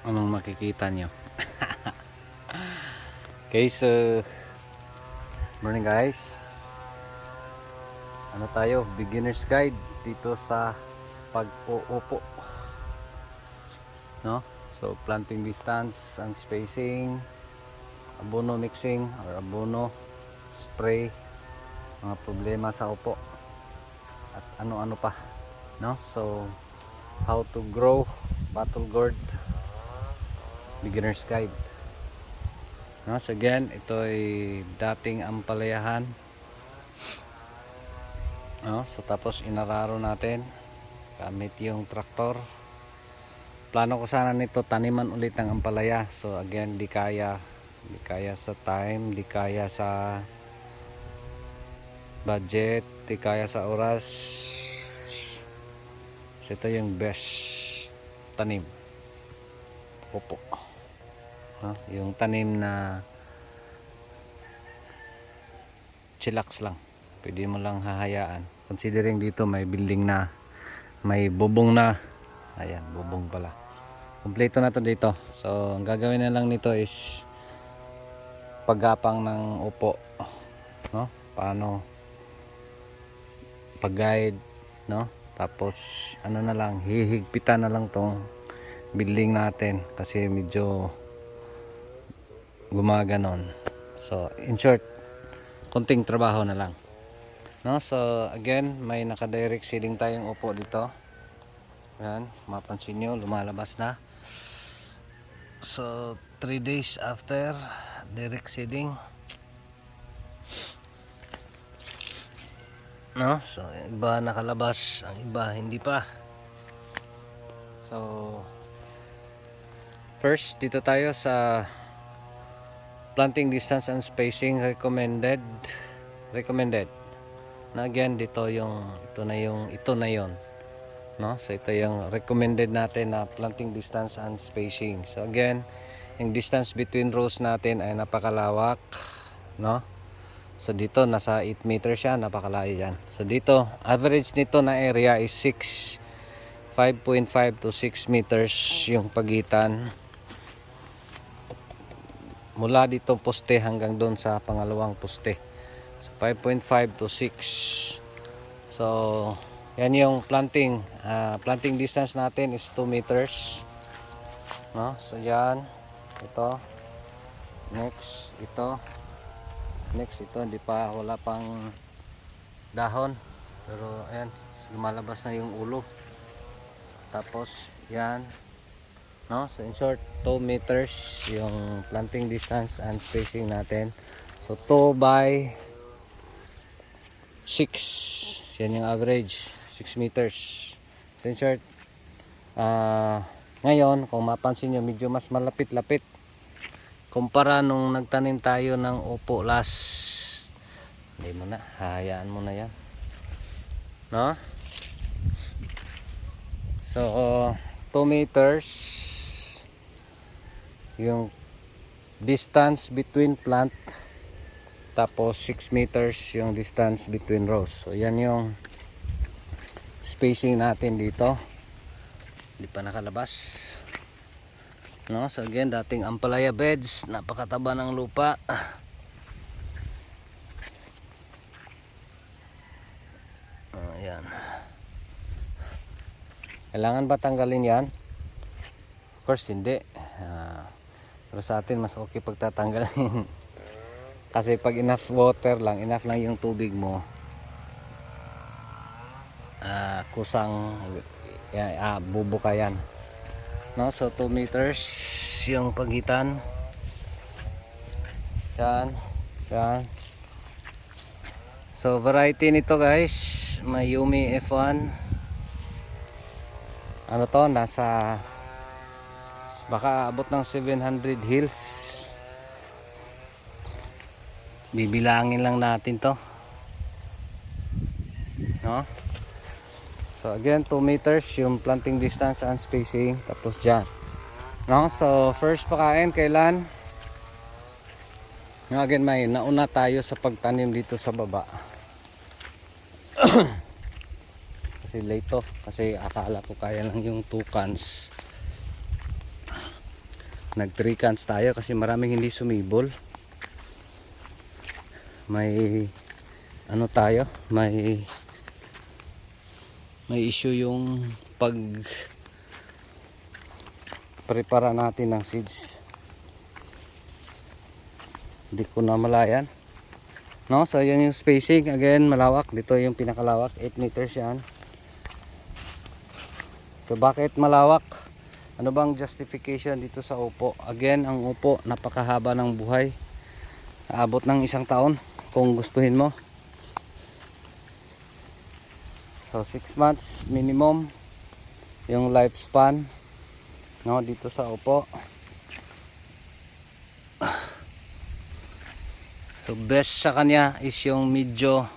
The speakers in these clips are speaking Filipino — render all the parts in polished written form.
anong makikita nyo. Okay, so morning guys, ano tayo, beginner's guide dito sa pag-uupo, no? So planting distance and spacing, abono mixing or abono spray, mga problema sa upo at ano-ano pa, no? So how to grow battle gourd, beginner's guide, no? So again, ito ay dating ampalayahan, no? So tapos inararo natin gamit yung traktor. Plano ko sana nito taniman ulit ng ampalaya. So again, di kaya sa time, di kaya sa budget, di kaya sa oras. So ito yung best tanim, upo, no? Yung tanim na chillax lang, pwede mo lang hahayaan, considering dito may building na, may bubong na. Ayan, bubong pala, kompleto na to dito. So ang gagawin na lang nito is paggapang ng upo, no? Paano pag-guide, no? Tapos ano na lang, hihigpitan na lang tong building natin kasi medyo gumaganon. So in short, konting trabaho na lang, no? So again, may naka-direct seeding tayong upo dito. Yan, mapansin nyo, lumalabas na. So 3 days after direct seeding, no? So iba nakalabas, ang iba hindi pa. So first, dito tayo sa planting distance and spacing recommended na again, dito yung ito na yon, no? So ito yung recommended natin na planting distance and spacing. So again, yung distance between rows natin ay napakalawak, no? So dito nasa 8 meters siya, napakalayo yan. So dito average nito na area is 5.5 to 6 meters yung pagitan mula dito poste hanggang doon sa pangalawang poste. So 5.5 to 6. So yan yung planting distance natin is 2 meters, no? So yan, ito, next ito, hindi pa, wala pang dahon, pero ayan, lumalabas na yung ulo. Tapos yan, no? So in short, 2 meters yung planting distance and spacing natin. So 2 by 6, yan yung average, 6 meters. So in short, ngayon kung mapansin nyo, medyo mas malapit-lapit kumpara nung nagtanim tayo ng upo last. Hindi mo na, hayaan mo na yan, no? So 2 meters yung distance between plant, tapos 6 meters yung distance between rows. So yan yung spacing natin dito, hindi pa nakalabas, no? So again, dating ampalaya beds, napakataba ng lupa. Ayan, kailangan ba tanggalin yan? Of course hindi, pero sa atin mas okay pagtatanggalin. Kasi pag enough water lang, enough lang yung tubig mo, kusang bubuka yan, no? So 2 meters yung pagitan. Yan. So variety nito guys, Mayumi F1, ano to, nasa baka abot ng 700 hills. Bibilangin lang natin to, no? So again, 2 meters yung planting distance and spacing. Tapos dyan, no? So first pakain kailan, no? Again, may nauna tayo sa pagtanim dito sa baba. Kasi late to, kasi akala ko kaya lang yung 2 cans. nag 3 cans tayo kasi maraming hindi sumibol. May ano tayo, may issue yung pag prepara natin ng seeds. Hindi ko na malayan. No, so yun yung spacing. Again, malawak. Dito yung pinakalawak, 8 meters yan. So bakit malawak? Ano bang justification dito sa upo? Again, ang upo napakahaba ng buhay. Aabot ng 1 taon kung gustuhin mo. So 6 months minimum yung lifespan, no, dito sa upo. So best sa kanya is yung medyo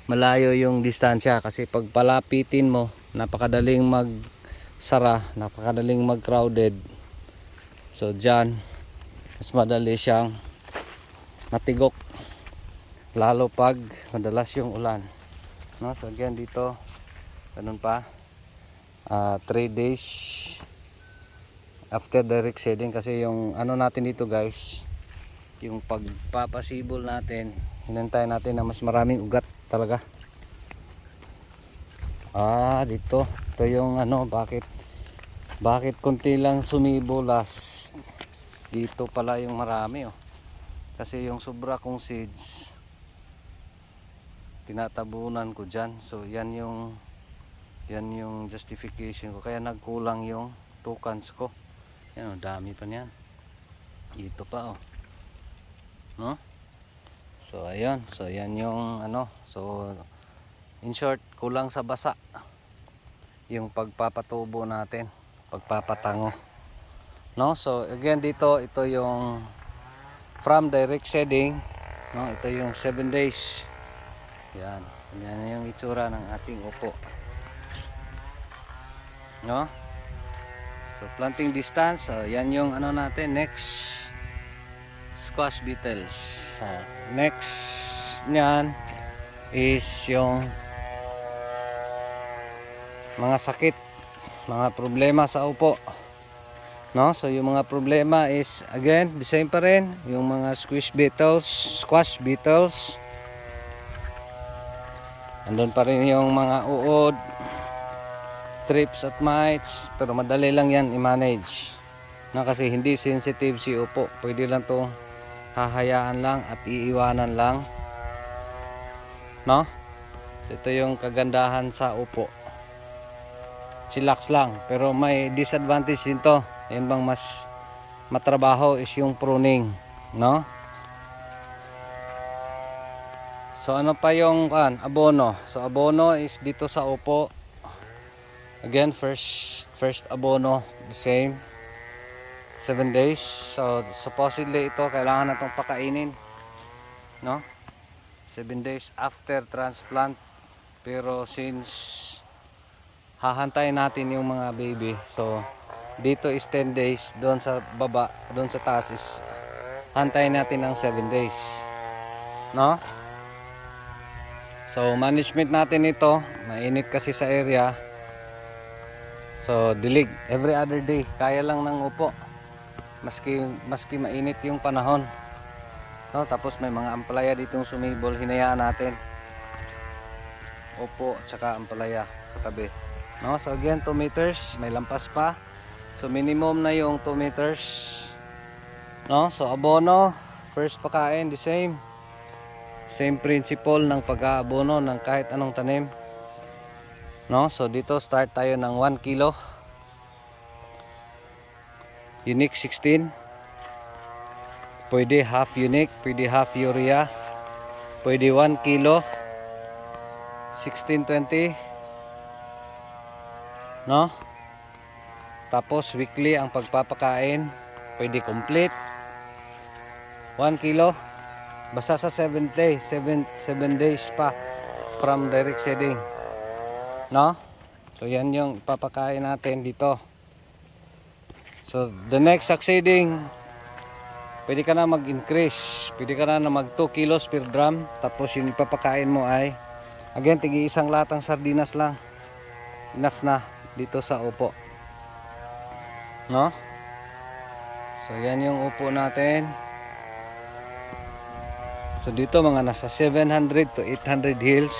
malayo yung distansya kasi pag palapitin mo, napakadaling magsara, napakadaling mag crowded. So dyan mas madali siyang matigok, lalo pag madalas yung ulan, no? So again dito ganun pa, 3 days after direct seeding kasi yung ano natin dito guys, yung pagpapasibol natin, hinantay natin na mas maraming ugat talaga. Dito ito yung ano, bakit konti lang sumibolas. Dito pala yung marami, oh. Kasi yung sobra kong seeds tinatabunan ko dyan. So yan yung justification ko kaya nagkulang yung 2 cans ko. Yan, oh, dami pa niyan. Dito pa, oh. No? So ayun, so yan yung ano, so in short, kulang sa basa yung pagpapatubo natin, pagpapatango, no? So again dito, ito yung from direct seeding, no? Ito yung 7 days. Yan yung itsura ng ating upo, no? So planting distance, so yan yung ano natin, next squash beetles. So next nyan is yung mga sakit, mga problema sa upo, no? So yung mga problema is again the same pa rin, yung mga squash beetles. Andun pa rin yung mga uod, thrips at mites, pero madali lang yan i-manage, no? Kasi hindi sensitive si upo, pwede lang to hahayaan lang at iiwanan lang, no? So ito yung kagandahan sa upo, chillax lang, pero may disadvantage din to. Yan bang mas matrabaho is yung pruning, no? So ano pa yung abono? So abono is dito sa upo, again first abono the same 7 days. So supposedly ito kailangan natong pakainin, no? 7 days after transplant, pero since hahantayin natin yung mga baby, so dito is 10 days, doon sa baba, doon sa taas is hantayin natin ng 7 days, no? So management natin ito, mainit kasi sa area, so dilig every other day, kaya lang ng upo, maski mainit yung panahon, no? Tapos may mga ampalaya ditong sumibol, hinayaan natin, upo tsaka ampalaya katabi, no? So again 2 meters, may lampas pa, so minimum na yung 2 meters, no? So abono, first pakain the same principle ng pag-aabono ng kahit anong tanim, no? So dito start tayo ng 1 kilo unique 16, pwede half unique, pwede half urea, pwede 1 kilo 1620, no? Tapos weekly ang pagpapakain, pwede complete 1 kilo basta sa 7 days pa from direct seeding, no? So yan yung ipapakain natin dito. So the next succeeding, pwede ka na mag-increase, pwede ka na mag 2 kilos per drum. Tapos yung ipapakain mo ay again tigi isang latang sardinas lang, enough na dito sa upo, no? So yan yung upo natin. So dito mga nasa 700 to 800 hills.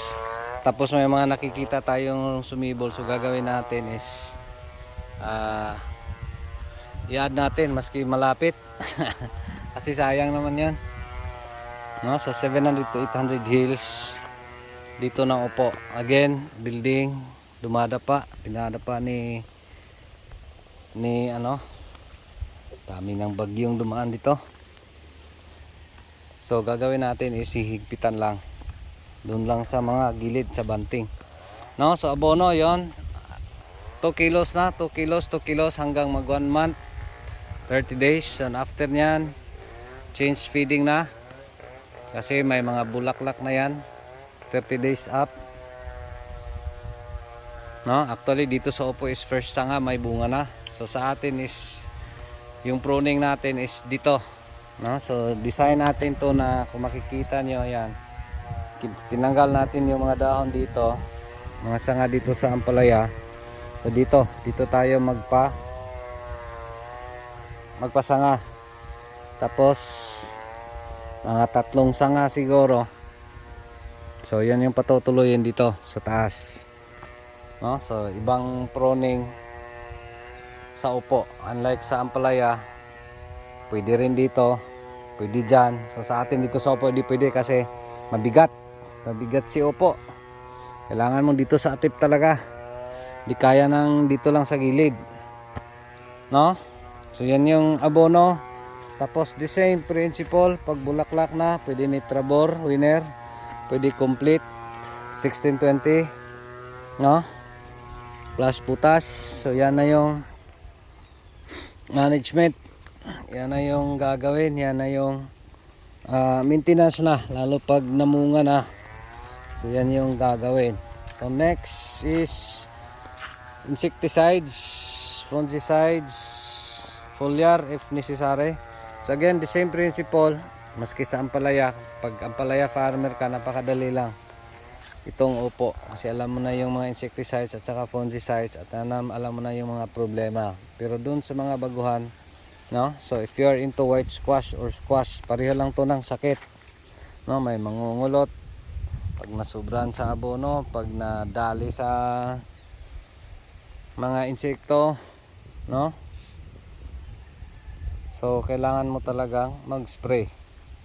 Tapos may mga nakikita tayong sumibol. So gagawin natin is i-add natin maski malapit. Kasi sayang naman yan, no? So 700 to 800 hills dito na upo. Again, building pinadapa ni ano, dami ng bagyong dumaan dito. So gagawin natin is hihigpitan lang doon lang sa mga gilid sa banting, no? So abono yon 2 kilos na, 2 kilos hanggang mag 1 month 30 days. And after nyan, change feeding na kasi may mga bulaklak na yan 30 days up, no? Actually dito sa upo is first sanga, may bunga na. So sa atin is yung pruning natin is dito, no? So design natin to na kung makikita nyo, yan, tinanggal natin yung mga dahon dito, mga sanga dito sa ampalaya. So dito tayo magpasanga. Tapos mga 3 sanga siguro. So yan yung patutuloyin dito sa taas, no? So ibang pruning sa upo, unlike sa ampalaya, pwede rin dito, pwede dyan. So sa atin dito sa upo hindi pwede kasi mabigat si upo. Kailangan mo dito sa atip talaga, di kaya ng dito lang sa gilid, no? So yan yung abono. Tapos the same principle, pag bulaklak na, pwede Nitrabor, winner, pwede complete 1620, no? Plus putas. So yan na yung management, yan na yung gagawin, yan na yung maintenance na, lalo pag namunga na. So yan yung gagawin. So next is insecticides, fungicides, foliar if necessary. So again, the same principle, maski sa ampalaya. Pag ampalaya farmer ka, napakadali lang itong upo kasi alam mo na yung mga insecticides at saka fungicides at alam mo na yung mga problema. Pero dun sa mga baguhan, no? So if you are into white squash or squash, pareho lang to ng sakit, no? May mangungulot pag nasubran sa abono, pag nadali sa mga insekto, no? So kailangan mo talagang mag-spray.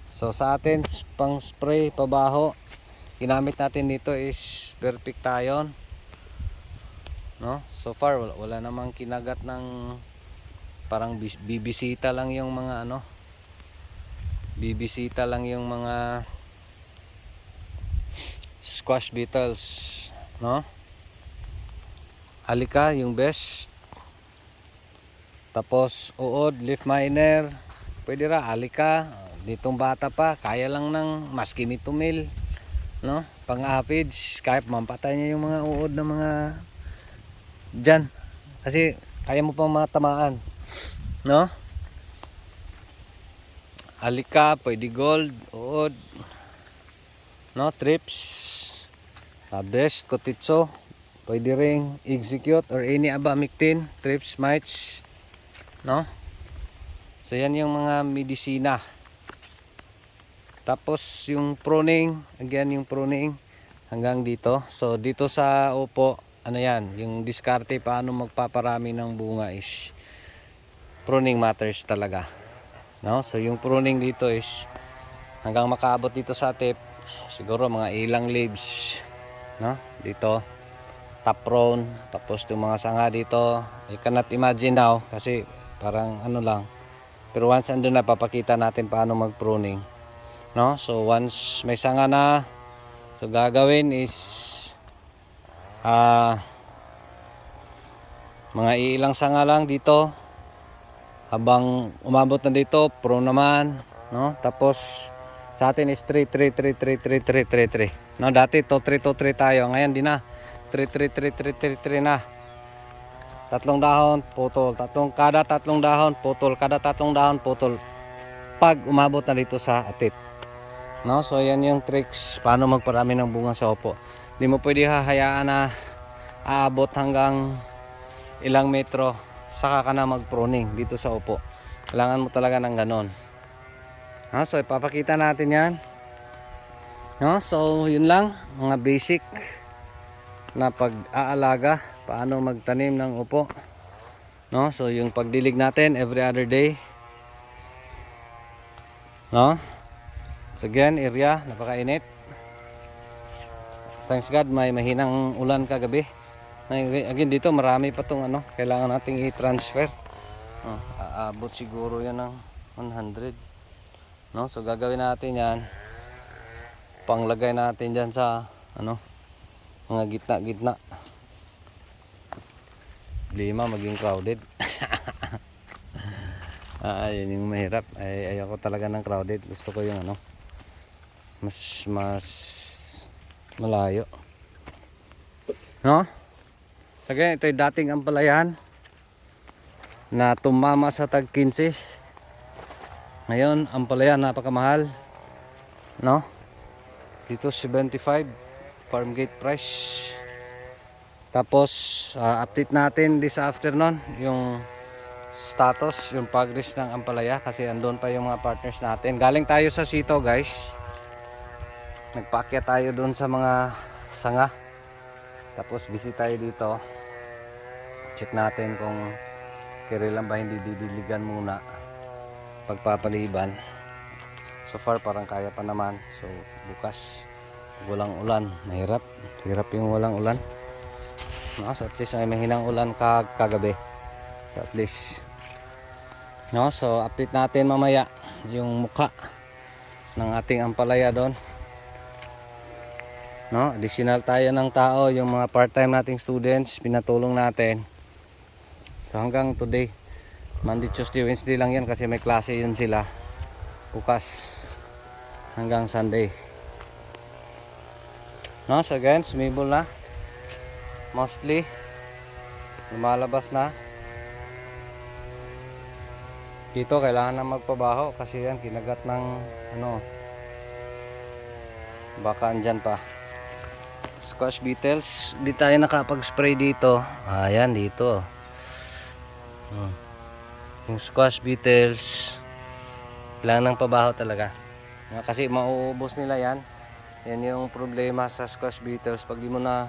So sa atin pang spray pabaho, ginamit natin dito is Perfectation, no? So far wala namang kinagat ng parang bibisita lang yung mga ano, bibisita lang yung mga squash beetles, no? Alika yung best. Tapos uod, leaf miner, pwede ra alika. Ditong bata pa, kaya lang ng maski mitumil, no? Pang-average, kaya mampatay niya yung mga uod ng mga dyan. Kasi kaya mo pang matamaan, no? Alika, pwede gold, uod, no? Trips, best, kotitso, pwede ring execute or any abamectin, trips, mites, no? So yan yung mga medisina. Tapos yung pruning, again yung pruning hanggang dito. So dito sa upo, ano yan, yung diskarte paano magpaparami ng bunga is pruning matters talaga, no? So yung pruning dito is hanggang makaabot dito sa tip, siguro mga ilang leaves, no? Dito top round. Tapos yung mga sanga dito, I cannot imagine now kasi parang ano lang, pero once andun na, papakita natin paano mag pruning, no? So once may sanga na, so gagawin is mga ilang sanga lang dito habang umabot na dito, prune naman, no? Tapos sa atin is 3 3 3 3 3 3 3 3, no? Dati to 3 to 3 tayo, ngayon di na 3 3 3 3 3 3 na. Tatlong dahon, putol. Kada tatlong dahon, putol. Kada tatlong dahon, putol. Pag umabot na dito sa atip, no? So yan yung tricks paano magparami ng bunga sa upo. Hindi mo pwede hahayaan na aabot hanggang ilang metro saka ka na mag-pruning dito sa upo. Kailangan mo talaga ng ganon. So ipapakita natin yan. No? So yun lang, mga basic na pag-aalaga, paano magtanim ng upo. No? So yung pagdilig natin every other day. No? So again, area, napakainit. Thanks God, may mahinang ulan kagabi. Again dito, marami pa tong kailangan nating i-transfer. Aabot siguro yan ng 100. No? So gagawin natin yan. Panglagay natin dyan sa mga gitna-gitna. Lima maging crowded. Yun yung mahirap. Ayoko talaga ng crowded. Gusto ko yung mas malayo. No? Again, ito yung dating ampalayan na tumama sa tag 15. Ngayon, ampalayan napakamahal. No? Dito 75 farm gate price. Tapos update natin this afternoon yung status, yung progress ng ampalaya kasi andun pa yung mga partners natin. Galing tayo sa Sito guys. Nagpaakyat tayo doon sa mga sanga. Tapos visit tayo dito. Check natin kung kailan ba hindi didiligan muna pagpapaliban. So far parang kaya pa naman. So bukas walang ulan, mahirap. Hirap yung walang ulan. No, so at least may mahinang ulan kagabi. So at least so update natin mamaya yung mukha ng ating ampalaya doon. No, additional tayo ng tao, yung mga part-time nating students, pinatulong natin. So hanggang today, Monday, Tuesday, Wednesday lang yan kasi may klase yun sila. Bukas hanggang Sunday. No, so again, sumibol na. Mostly lumalabas na. Dito kailangan na magpabaho kasi yan kinagat ng baka andyan pa. Squash beetles, di tayo nakapag-spray dito. Ayan dito. Yung squash beetles kailangan ng pabaho talaga. Kasi mauubos nila yan. Yan yung problema sa squash beetles pag di mo na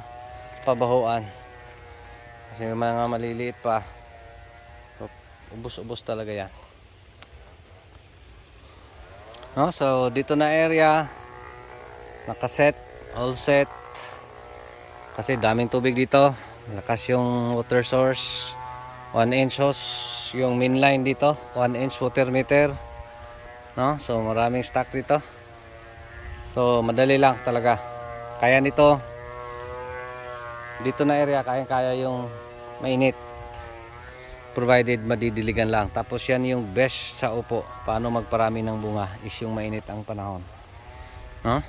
pabahuan. Kasi yung mga maliliit pa, ubos-ubos talaga yan. No, so dito na area nakaset, all set. Kasi daming tubig dito. Lakas yung water source. 1 inch hose yung main line dito, 1 inch water meter. No, so maraming stock dito. So madali lang talaga. Kaya nito dito na area kaya yung mainit, provided madidiligan lang. Tapos yan yung best sa upo, paano magparami ng bunga is yung mainit ang panahon, no?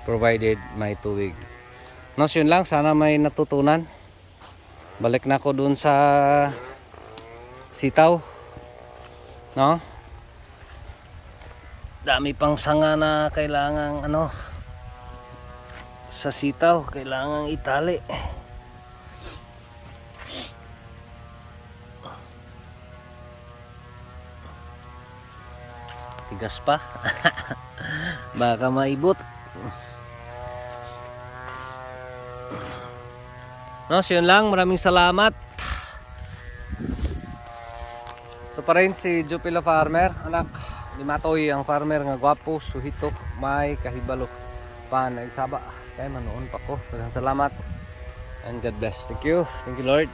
Provided may tubig. No, so yun lang, sana may natutunan. Balik na ako dun sa Sitaw, no? Dami pang sanga na kailangang sa Sitaw, kailangang itali. Tigas pa. Baka maibot. No, so yun lang. Maraming salamat. Ito pa rin si Jupila Farmer. Anak ni Matoy ang farmer nga gwapo, suhito, may kahibalo pa nagsaba. Kaya manoon pa ko. Salamat. And God bless. Thank you. Thank you Lord.